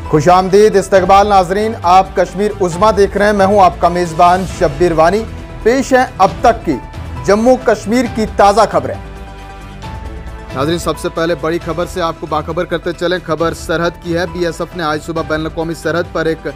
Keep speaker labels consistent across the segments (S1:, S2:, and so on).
S1: खुशामदीद इस्तकबाल नाजरीन, आप कश्मीर उज़्मा देख रहे हैं। मैं हूं आपका मेज़बान शब्बीर वानी। पेश है अब तक की जम्मू कश्मीर की ताज़ा खबरें। नाजरीन, सबसे पहले बड़ी खबर से आपको बाखबर करते चलें। खबर सरहद की है। बीएसएफ ने आज सुबह बैनुल-अक़वामी सरहद पर एक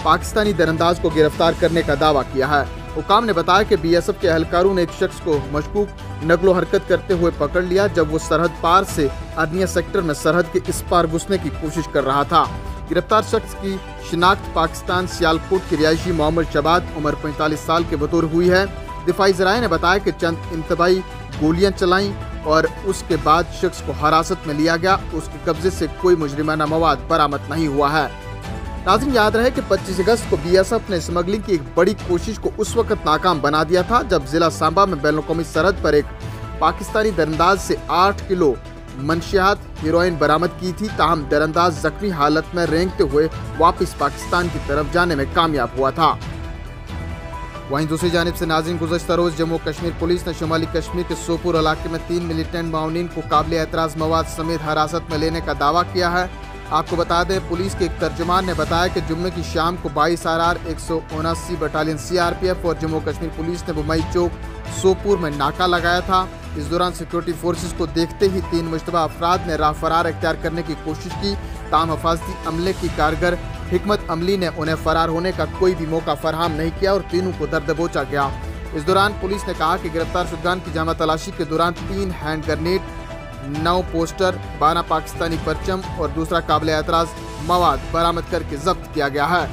S1: पाकिस्तानी दरअंदाज को गिरफ्तार करने का दावा किया है। हुकाम ने बताया कि बीएसएफ के एहलकारों ने एक शख्स को मशकूक नकलो हरकत करते हुए पकड़ लिया जब वो सरहद पार से अदनिया सेक्टर में सरहद के इस पार घुसने की कोशिश कर रहा था। गिरफ्तार शख्स की शिनाख्त पाकिस्तान सियालकोट की रिहायशी मोहम्मद शबाद उम्र 45 साल के बतौर हुई है। दिफाई ज़राए ने बताया कि चंद इंतबाही गोलियां चलाई और उसके बाद शख्स को हिरासत में लिया गया। उसके कब्जे से कोई मुजरिमाना मवाद बरामद नहीं हुआ है। नाज़रीन, याद रहे कि 25 अगस्त को बीएसएफ ने स्मगलिंग की एक बड़ी कोशिश को उस वक्त नाकाम बना दिया था जब जिला सांबा में बैनुल-अक़वामी सरहद पर एक पाकिस्तानी दरअंदाज से 8 किलो मंशियात हेरोइन बरामद की थी। ताहम दरअंदाज जख्मी हालत में रेंगते हुए वापस पाकिस्तान की तरफ जाने में कामयाब हुआ था। वहीं दूसरी जानिब से नाज़रीन, गुज़श्ता रोज जम्मू कश्मीर पुलिस ने शुमाली कश्मीर के सोपुर इलाके में 3 मिलिटेंट माउनिन को काबिल एतराज़ मवाद समेत हिरासत में लेने का दावा किया है। आपको बता दें, पुलिस के एक तर्जुमान ने बताया कि जुम्मे की शाम को 22 RR 179 बटालियन CRPF और जम्मू कश्मीर पुलिस ने बुमई चौक सोपुर में नाका लगाया था। इस दौरान सिक्योरिटी फोर्सेस को देखते ही 3 मुश्तबा अफराद ने राह फरार इख्तियार करने की कोशिश की। ताहम हिफाजती अमले की कारगर हिकमत अमली ने उन्हें फरार होने का कोई भी मौका फराहम नहीं किया और तीनों को दर दबोचा गया। इस दौरान पुलिस ने कहा कि गिरफ्तार शुदगान की जामा तलाशी के दौरान 3 हैंड ग्रेनेड, 9 पोस्टर, 12 पाकिस्तानी परचम और दूसरा काबिल एतराज़ मवाद बरामद करके जब्त किया गया है।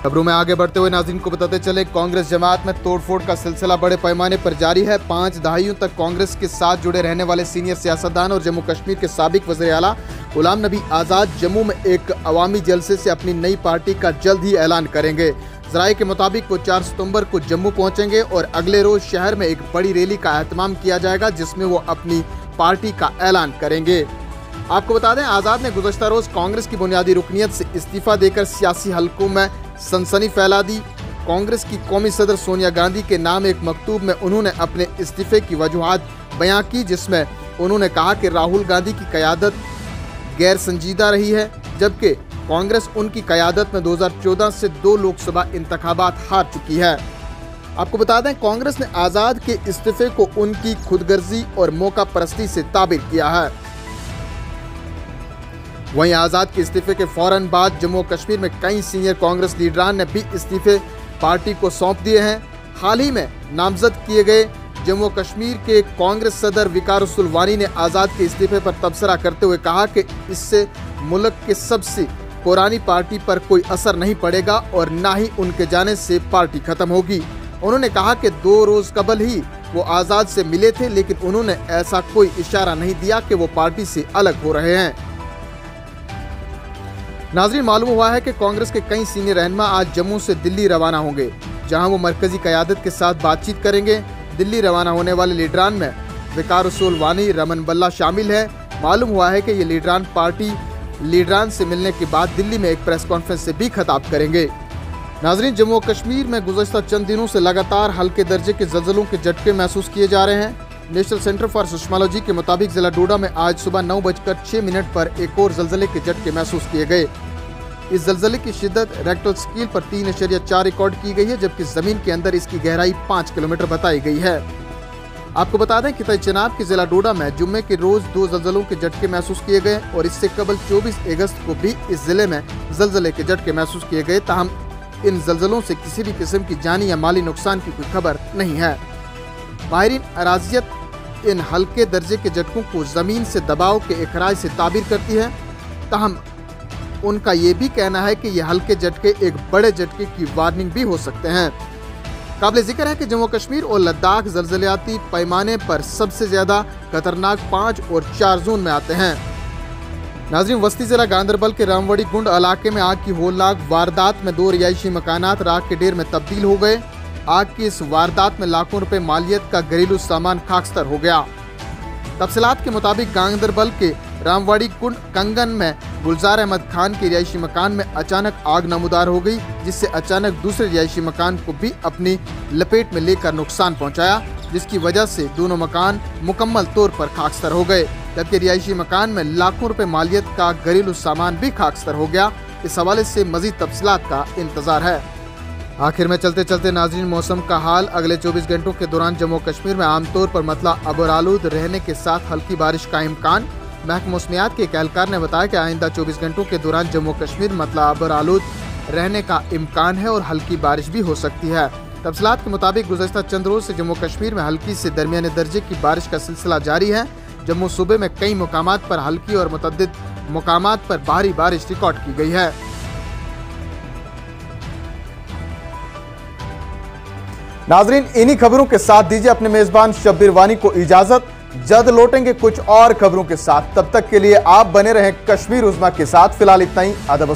S1: खबरों में आगे बढ़ते हुए नाज़रीन को बताते चले, कांग्रेस जमात में तोड़फोड़ का सिलसिला बड़े पैमाने पर जारी है। 5 दहाइयों तक कांग्रेस के साथ जुड़े रहने वाले सीनियर सियासतदान और जम्मू कश्मीर के साबिक वज़ीर आला गुलाम नबी आज़ाद जम्मू में एक अवामी जलसे से अपनी नई पार्टी का जल्द ही ऐलान करेंगे। ज़राए के मुताबिक वो 4 सितंबर को जम्मू पहुंचेंगे और अगले रोज शहर में एक बड़ी रैली का एहतमाम किया जाएगा जिसमें वो अपनी पार्टी का ऐलान करेंगे। आपको बता दें, आज़ाद ने गुज़श्ता रोज कांग्रेस की बुनियादी रुकनियत से इस्तीफा देकर सियासी हलकों में सनसनी फैला दी। कांग्रेस की कौमी सदर सोनिया गांधी के नाम एक मकतूब में उन्होंने अपने इस्तीफे की वजूहात बयां की, जिसमें उन्होंने कहा कि राहुल गांधी की क़यादत गैर संजीदा रही है जबकि कांग्रेस उनकी क़यादत में 2014 से 2 लोकसभा इंतखाबात हार चुकी है। आपको बता दें, कांग्रेस ने आज़ाद के इस्तीफे को उनकी खुदगर्जी और मौका परस्ती से ताबिर किया है। वहीं आज़ाद के इस्तीफे के फौरन बाद जम्मू कश्मीर में कई सीनियर कांग्रेस लीडरान ने भी इस्तीफे पार्टी को सौंप दिए हैं। हाल ही में नामजद किए गए जम्मू कश्मीर के कांग्रेस सदर विकारुल वानी ने आज़ाद के इस्तीफे पर तबसरा करते हुए कहा कि इससे मुल्क के सबसे पुरानी पार्टी पर कोई असर नहीं पड़ेगा और न ही उनके जाने से पार्टी खत्म होगी। उन्होंने कहा कि 2 रोज कबल ही वो आज़ाद से मिले थे लेकिन उन्होंने ऐसा कोई इशारा नहीं दिया कि वो पार्टी से अलग हो रहे हैं। नाज़रीन, मालूम हुआ है कि कांग्रेस के कई सीनियर रहनुमा आज जम्मू से दिल्ली रवाना होंगे जहां वो मरकजी क़यादत के साथ बातचीत करेंगे। दिल्ली रवाना होने वाले लीडरान में विकारुल वानी, रमन बल्ला शामिल है। मालूम हुआ है कि ये लीडरान पार्टी लीडरान से मिलने के बाद दिल्ली में एक प्रेस कॉन्फ्रेंस से भी खिताब करेंगे। नाज़रीन, जम्मू कश्मीर में गुज़श्ता चंद दिनों से लगातार हल्के दर्जे के ज़लज़लों के झटके महसूस किए जा रहे हैं। नेशनल सेंटर फॉर सिस्मोलॉजी के मुताबिक जिला डोडा में आज सुबह 9:06 पर एक और ज़लज़ले के झटके महसूस किए गए। इस ज़लज़ले की शिद्दत रेक्टर स्केल पर 3.4 रिकॉर्ड की गई है जबकि ज़मीन के अंदर इसकी गहराई 5 किलोमीटर बताई गई है। आपको बता दें कि तय चनाब के जिला डोडा में जुम्मे के रोज 2 ज़लज़लों के झटके महसूस किए गए और इससे कबल 24 अगस्त को भी इस जिले में ज़लज़ले के झटके महसूस किए गए। ताहम इन ज़लज़लों से किसी भी किस्म की जानी या माली नुकसान की कोई खबर नहीं है। माहिरीन अराजियत इन हल्के दर्जे के झटकों को ज़मीन से दबाव के इखराज से ताबीर करती है। ताहम उनका ये भी कहना है कि ये हल्के झटके एक बड़े झटके की वार्निंग भी हो सकते हैं। काबिल जिक्र है कि जम्मू कश्मीर और लद्दाख ज़लज़लाती पैमाने पर सबसे ज़्यादा खतरनाक 5 और 4 जोन में आते हैं। नाज़रीन, वस्ती ज़िला गांदरबल के रामवड़ी गुंड इलाके में आग की होलनाक वारदात में 2 रिहायशी मकानात राख के ढेर में तब्दील हो गए। आग की इस वारदात में लाखों रुपए मालियत का घरेलू सामान खाकस्तर हो गया। तफसीलात के मुताबिक गांदरबल के रामवाड़ी कुंड कंगन में गुलजार अहमद खान के रिहायशी मकान में अचानक आग नमूदार हो गई जिससे अचानक दूसरे रिहायशी मकान को भी अपनी लपेट में लेकर नुकसान पहुंचाया, जिसकी वजह से दोनों मकान मुकम्मल तौर पर खाकस्तर हो गए। जबकि रिहायशी मकान में लाखों रुपए मालियत का घरेलू सामान भी खाकस्तर हो गया। इस हवाले से मजीद तफसीलात का इंतजार है। आखिर में चलते चलते नाजरीन, मौसम का हाल अगले 24 घंटों के दौरान जम्मू कश्मीर में आमतौर पर मतला अबरालूद रहने के साथ हल्की बारिश का इम्कान। महकमा मौसमियात के एक एहलकार ने बताया कि आइंदा 24 घंटों के दौरान जम्मू कश्मीर मतला अबरालूद रहने का इम्कान है और हल्की बारिश भी हो सकती है। तफसीलात के मुताबिक गुज़श्ता चंद रोज से जम्मू कश्मीर में हल्की से दरमियाने दर्जे की बारिश का सिलसिला जारी है। जम्मू सूबे में कई मुकामात पर हल्की और मुतअद्दिद मुकामात पर भारी बारिश रिकॉर्ड की गई है। नाजरीन, इन्हीं खबरों के साथ दीजिए अपने मेजबान शब्बीर वानी को इजाजत। जल्द लौटेंगे कुछ और खबरों के साथ, तब तक के लिए आप बने रहें कश्मीर उज़्मा के साथ। फिलहाल इतना ही। आदाब।